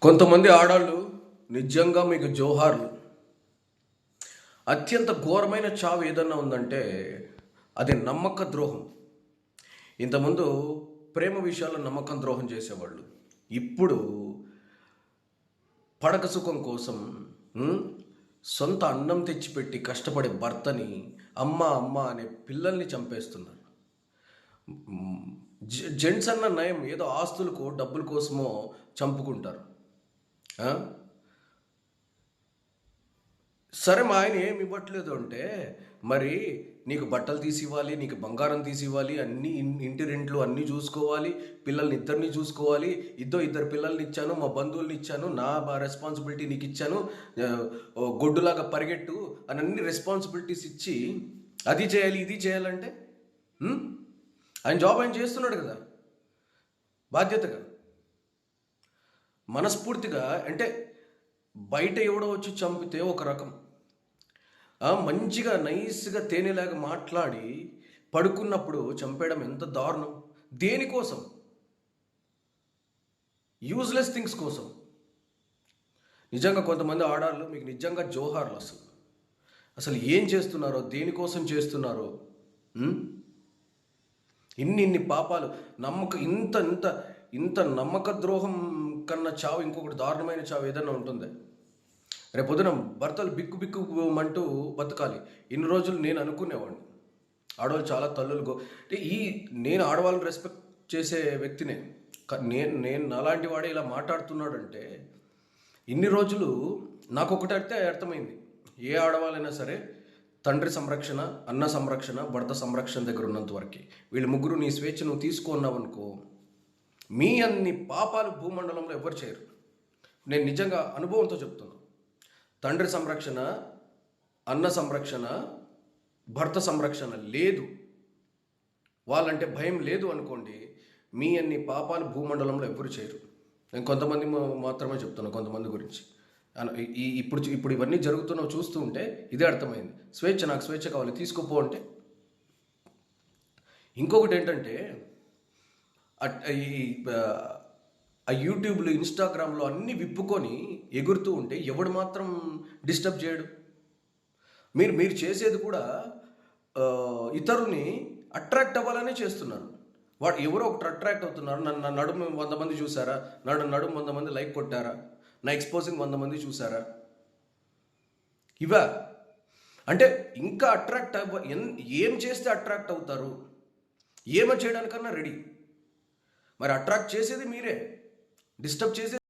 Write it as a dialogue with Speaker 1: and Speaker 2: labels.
Speaker 1: కొంతమంది ఆడాళ్ళు నిజంగా మీకు జోహార్లు. అత్యంత ఘోరమైన చావు ఏదన్నా ఉందంటే అది నమ్మక ద్రోహం. ఇంతకుముందు ప్రేమ విషయాల్లో నమ్మకం ద్రోహం చేసేవాళ్ళు. ఇప్పుడు పడక సుఖం కోసం సొంత అన్నం తెచ్చిపెట్టి కష్టపడే భర్తని అమ్మ అమ్మ అనే పిల్లల్ని చంపేస్తున్నారు. జెంట్స్ అన్న నయం, ఏదో ఆస్తులకు డబ్బుల కోసమో చంపుకుంటారు. సరే, మా ఆయన ఏమి ఇవ్వట్లేదు అంటే మరి నీకు బట్టలు తీసి ఇవ్వాలి, నీకు బంగారం తీసి ఇవ్వాలి, అన్ని ఇంటి రెంట్లు అన్నీ చూసుకోవాలి, పిల్లల్ని ఇద్దరిని చూసుకోవాలి, ఇద్దరు పిల్లల్ని ఇచ్చాను, మా బంధువుల్ని ఇచ్చాను, నా రెస్పాన్సిబిలిటీ నీకు ఇచ్చాను, గొడ్డులాగా పరిగెట్టు అని అన్ని రెస్పాన్సిబిలిటీస్ ఇచ్చి అది చేయాలి ఇది చేయాలంటే ఆయన జాబ్ ఆయన చేస్తున్నాడు కదా బాధ్యతగా, మనస్ఫూర్తిగా. అంటే బయట ఎవడో వచ్చి చంపితే ఒక రకం, మంచిగా నైస్గా తేనెలాగా మాట్లాడి పడుకున్నప్పుడు చంపేయడం ఎంత దారుణం. దేనికోసం? యూజ్లెస్ థింగ్స్ కోసం. నిజంగా కొంతమంది ఆడాళ్ళు మీకు నిజంగా జోహార్లు. అసలు ఏం చేస్తున్నారో, దేనికోసం చేస్తున్నారో. ఇన్ని పాపాలు, ఇంత ఇంత ఇంత నమ్మక ద్రోహం కన్నా చావు ఇంకొకటి దారుణమైన చావు ఏదైనా ఉంటుంది. రేపొద్దున భర్తలు బిక్కుమంటూ బతకాలి. ఇన్ని రోజులు నేను అనుకునేవాడిని ఆడవాళ్ళు చాలా తల్లులు అంటే నేను ఆడవాళ్ళని రెస్పెక్ట్ చేసే వ్యక్తినే. నేను అలాంటి వాడే ఇలా మాట్లాడుతున్నాడంటే ఇన్ని రోజులు నాకు ఒకటైతే అర్థమైంది, ఏ ఆడవాళ్ళైనా సరే తండ్రి సంరక్షణ, అన్న సంరక్షణ, భర్త సంరక్షణ దగ్గర ఉన్నంత వరకు వీళ్ళు ముగ్గురు నీ స్వేచ్ఛ నువ్వు తీసుకున్నావనుకో, మీ అన్ని పాపాలు భూమండలంలో ఎవరు చేయరు. నేను నిజంగా అనుభవంతో చెప్తున్నా. తండ్రి సంరక్షణ, అన్న సంరక్షణ, భర్త సంరక్షణ లేదు, వాళ్ళంటే భయం లేదు అనుకోండి, మీ అన్ని పాపాలు భూమండలంలో ఎవరు చేయరు. నేను కొంతమంది మాత్రమే చెప్తున్నా, కొంతమంది గురించి. ఇప్పుడు ఇవన్నీ జరుగుతున్నవి చూస్తూ ఉంటే ఇదే అర్థమైంది. నాకు స్వేచ్ఛ కావాలి, తీసుకోపో అంటే. ఇంకొకటి ఏంటంటే ఆ యూట్యూబ్లో, ఇన్స్టాగ్రామ్లో అన్నీ విప్పుకొని ఎగురుతూ ఉంటే ఎవడు మాత్రం డిస్టర్బ్ చేయడు. మీరు చేసేది కూడా ఇతరుని అట్రాక్ట్ అవ్వాలనే చేస్తున్నారు. వాడు ఎవరో ఒకటి అట్రాక్ట్ అవుతున్నారు. నా నడుము 100 మంది చూసారా, నడుము 100 మంది లైక్ కొట్టారా, నా ఎక్స్పోజింగ్ 100 మంది చూసారా, ఇవా అంటే ఇంకా అట్రాక్ట్ ఏం చేస్తే అట్రాక్ట్ అవుతారు, ఏమో చేయడానికన్నా రెడీ. మరి అట్రాక్ట్ చేసేది మీరే, డిస్టర్బ్ చేసేది